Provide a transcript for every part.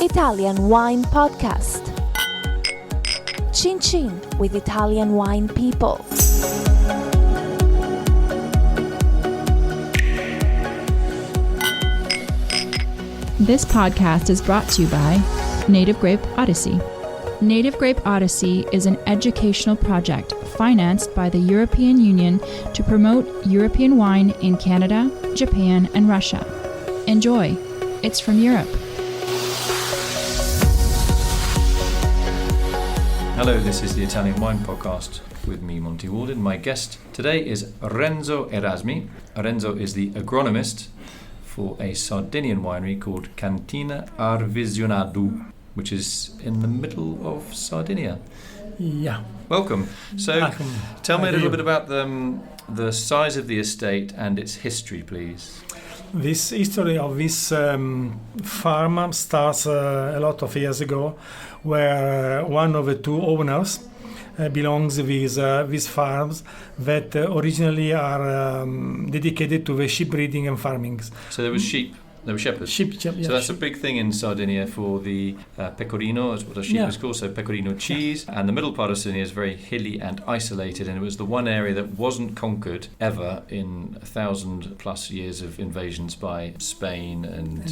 Italian Wine Podcast. Chin Chin with Italian wine people. This podcast is brought to you by Native Grape Odyssey. Native Grape Odyssey is an educational project financed by the European Union to promote European wine in Canada, Japan, and Russia. Enjoy. It's from Europe. Hello, this is the Italian Wine Podcast with me, Monty Waldin. My guest today is Renzo Erasmi. Renzo is the agronomist for a Sardinian winery called Cantina Arvisionadu, which is in the middle of Sardinia. Yeah. Welcome. So, tell me a little bit about the size of the estate and its history, please. This history of this farm starts a lot of years ago, where one of the two owners belongs with these farms that originally are dedicated to the sheep breeding and farming. So there was sheep. They were shepherds. Sheep, yeah, so that's sheep. a big thing in Sardinia for the pecorino, is what a sheep is called, so pecorino cheese. Yeah. And the middle part of Sardinia is very hilly and isolated, and it was the one area that wasn't conquered ever in 1,000 plus years of invasions by Spain and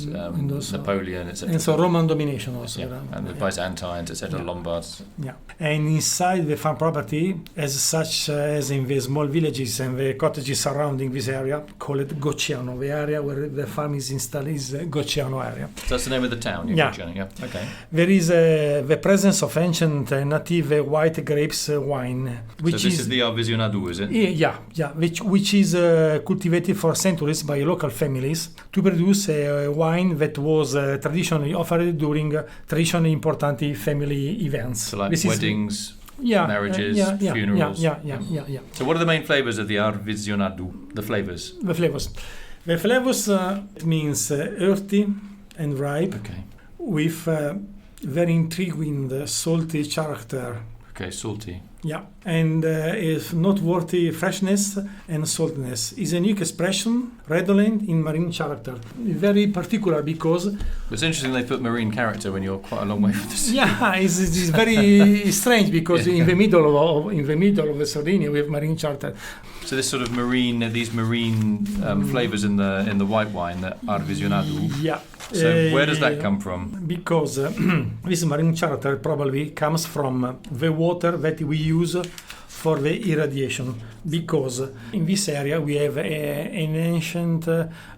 Napoleon, etc. And so Roman domination also. Yeah. And the Byzantines, etc., Lombards. Yeah. And inside the farm property, as such as in the small villages and the cottages surrounding this area, call it Gocciano, the area where the farm is installed is Gocciano area. So that's the name of the town? Gocciano, yeah. Okay. There is the presence of ancient native white grapes wine. Which so this is the Arvisionadu, is it? Yeah, which is cultivated for centuries by local families to produce a wine that was traditionally offered during traditionally important family events. So like weddings, marriages, funerals. Yeah. So what are the main flavours of the Arvisionadu? The flavours? The flavors means earthy and ripe, with very intriguing salty character. Okay, salty. Yeah, and is noteworthy freshness and saltiness. Is a unique expression, redolent in marine character. Very particular because... It's interesting they put marine character when you're quite a long way from the sea. Yeah, it's very strange because in the middle of the Sardinia we have marine character. So this sort of these marine flavours in the white wine, the Arvisionadu. Yeah. So where does that come from? Because this marine character probably comes from the water that we use for the irradiation. Because in this area we have an ancient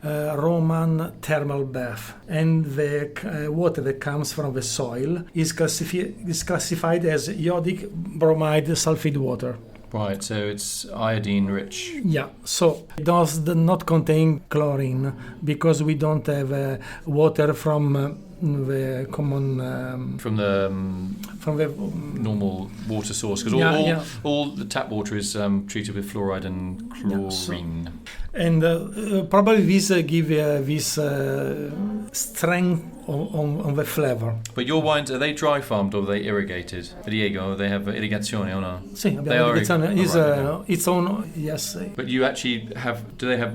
Roman thermal bath, and the water that comes from the soil is classified as iodic bromide sulfide water. Right, so it's iodine rich. Yeah, so it does not contain chlorine because we don't have water from the common... from the normal water source, because all the tap water is treated with fluoride and chlorine. And probably this give this strength on the flavor. But your wines, are they dry farmed or are they irrigated? Riego, they have irrigazione or no? Sì, they are its own, yes. But you actually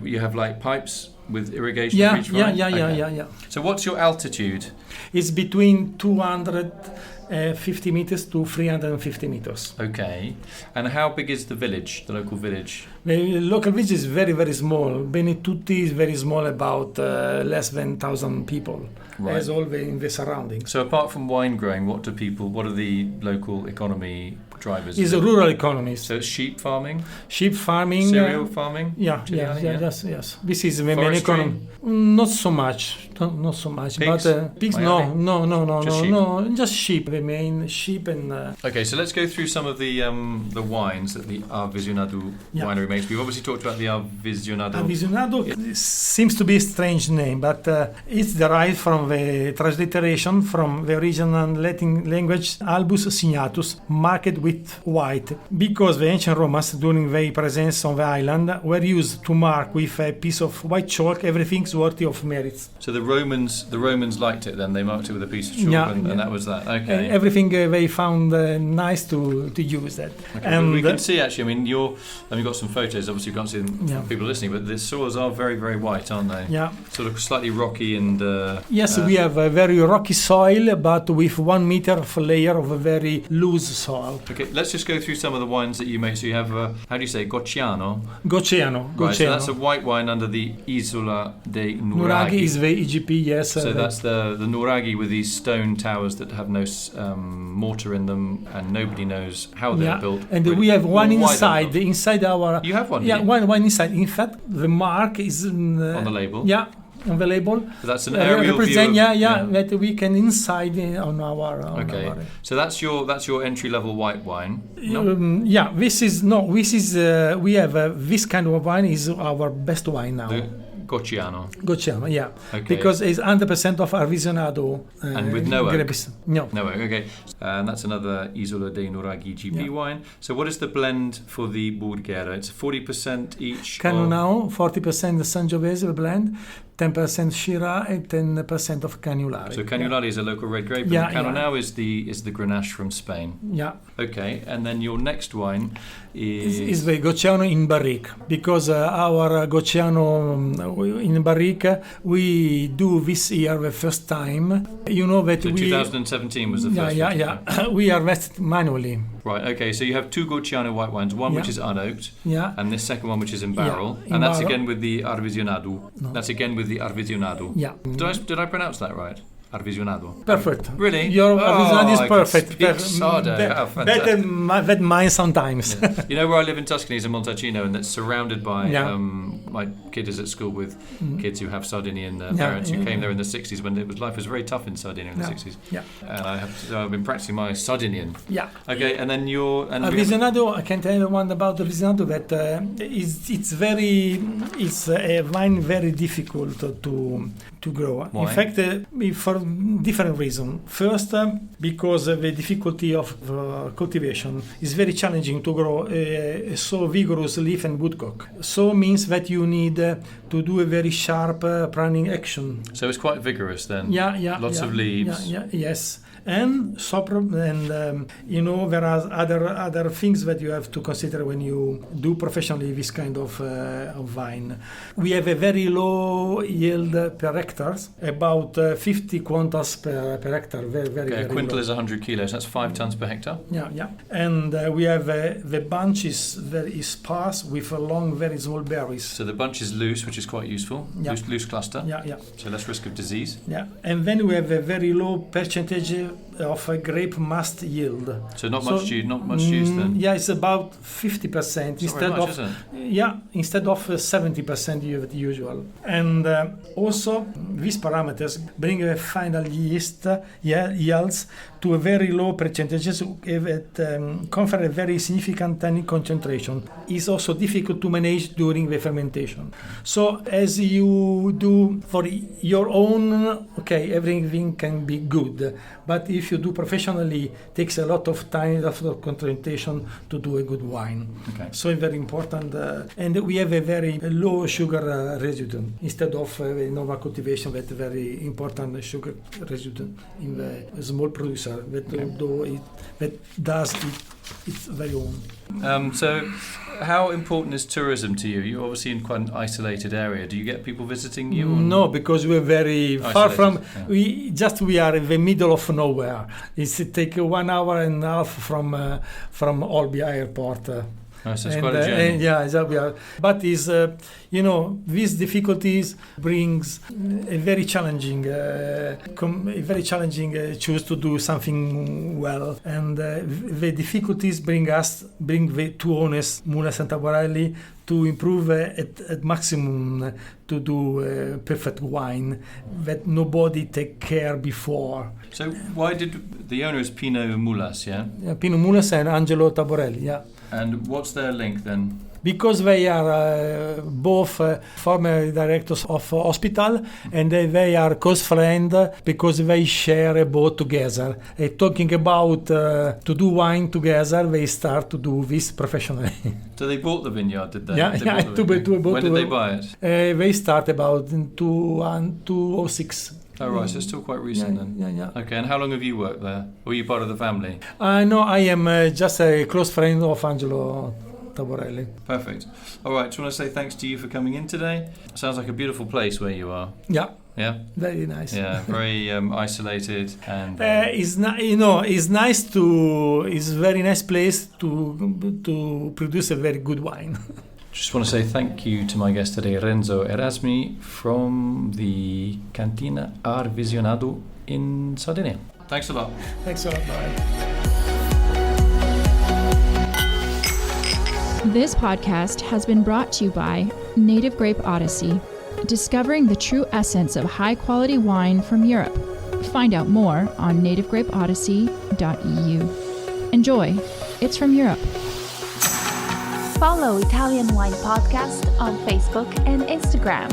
you have like pipes with irrigation for each vine? Yeah. So what's your altitude? It's between 250 meters to 350 meters. Okay. And how big is the village, the local village? The local village is very, very small. Benitutti is very small, about less than 1,000 people, as all in the surroundings. So apart from wine growing, what are the local economy drivers? It's a rural economy. So it's sheep farming? Sheep farming. Cereal farming? Yes. This is the main Forestry? economy. Not so much. Pigs? But pigs, no. Just sheep. The main sheep and... Okay, so let's go through some of the wines that the Arvisionadu winery makes. We've obviously talked about the Arvisionadu. Arvisionadu seems to be a strange name, but it's derived from the transliteration from the original Latin language albus signatus, marked with white, because the ancient Romans, during their presence on the island, were used to mark with a piece of white chalk everything's worthy of merits. So the Romans liked it then, they marked it with a piece of chalk and that was that. Okay. everything they found nice to use that. Okay, and we can see actually. I mean, we've got some photos. Obviously, you can't see them, people listening, but the soils are very, very white, aren't they? Yeah. Sort of slightly rocky and. Yes, we have a very rocky soil, but with 1 meter of layer of a very loose soil. Okay, let's just go through some of the wines that you make. So you have, how do you say, Gocciano? Gocciano. Right, so that's a white wine under the Isola dei Nuraghi. Nuraghi is the EGP, yes. So that's the Nuraghi with these stone towers that have no mortar in them, and nobody knows how they're built. And we have one inside our. You have one. Yeah, one inside. In fact, the mark is on the label. Yeah. On the label, so that's an aerial view. That we can inside on our. Okay, so that's your entry level white wine. This is we have this kind of wine is our best wine now. Gocciano, yeah. Okay. Because it's 100% of Arvisionadu. And with no oak? No. No oak, okay. And that's another Isola dei Nuraghi GP wine. So what is the blend for the Borghera? It's 40% each? Canonau, 40% Sangiovese, the blend, 10% Shiraz, and 10% of Cannulari. So Cannulari is a local red grape, and Canonau is the Grenache from Spain. Yeah. Okay, and then your next wine is the Gocciano in barrique, because our Gocciano in barrique we do this year the first time. You know that 2017 was the first. Yeah. We harvest manually. Right. Okay. So you have two Gocciano white wines, one which is unoaked, and this second one which is in barrel, and that's again with the Arvisionadu. No. That's again with the Arvisionadu. Yeah. Did I pronounce that right? Arvisionadu. Perfect. Really? Your Arvisionadu is perfect. Better than mine sometimes. Yeah. You know where I live in Tuscany is in Montalcino, and that's surrounded by my kid is at school with kids who have Sardinian parents who came there in the 60s when life was very tough in Sardinia in the 60s. Yeah. And I've been practicing my Sardinian. Yeah. Okay, and then Arvisionadu, I can tell you one about the Arvisionadu that it's a wine very difficult to grow. Why? In fact, for different reasons. First, because of the difficulty of cultivation, is very challenging to grow a so vigorous leaf and woodcock. So means that you need to do a very sharp pruning action. So it's quite vigorous then. Lots of leaves. Yes. And there are other things that you have to consider when you do professionally this kind of vine. We have a very low yield per hectare, about 50 quintals per hectare. Very a quintal low. is 100 kilos. That's 5 tons per hectare. Yeah. And we have the bunch is very sparse with long, very small berries. So the bunch is loose, which is quite useful. Yeah. Loose cluster. Yeah. So less risk of disease. Yeah. And then we have a very low percentage of a grape must yield. So not much juice then. Yeah, it's about 50% instead of 70% usual. And also these parameters bring a final yields to a very low percentages that confer a very significant tannic concentration. It's also difficult to manage during the fermentation. So as you do for your own, everything can be good. But if you do professionally, it takes a lot of time, a lot of concentration to do a good wine. Okay. So it's very important. And we have a very low sugar residue instead of normal cultivation with very important sugar residue in the small producer that does its very own. So how important is tourism to you? You're obviously in quite an isolated area. Do you get people visiting you? No, because we're very far from. Yeah. We are in the middle of nowhere. It takes 1 hour and a half from Olbia airport. So it's quite a journey. But these difficulties brings a very challenging choose to do something well, and the difficulties bring the two owners, Mula Santa Borelli, to improve at maximum to do perfect wine that nobody take care before. So why did the owner is Pino Mulas, yeah? Pino Mulas and Angelo Taborelli, yeah. And what's their link then? Because they are both former directors of hospital, and they are close friends because they share a boat together. Talking about to do wine together, they start to do this professionally. So they bought the vineyard, did they? Yeah. When did they buy it? They start about in 2006. Oh, right, so it's still quite recent then. Yeah. Okay, and how long have you worked there? Were you part of the family? No, I am just a close friend of Angelo Taborelli. Perfect. All right, just want to say thanks to you for coming in today. Sounds like a beautiful place where you are. Yeah. Yeah? Very nice. Yeah, very isolated and... it's very nice place to produce a very good wine. Just want to say thank you to my guest today, Renzo Erasmi from the Cantina Arvisionadu in Sardinia. Thanks a lot. Thanks a lot. Bye. This podcast has been brought to you by Native Grape Odyssey, discovering the true essence of high-quality wine from Europe. Find out more on nativegrapeodyssey.eu. Enjoy. It's from Europe. Follow Italian Wine Podcast on Facebook and Instagram.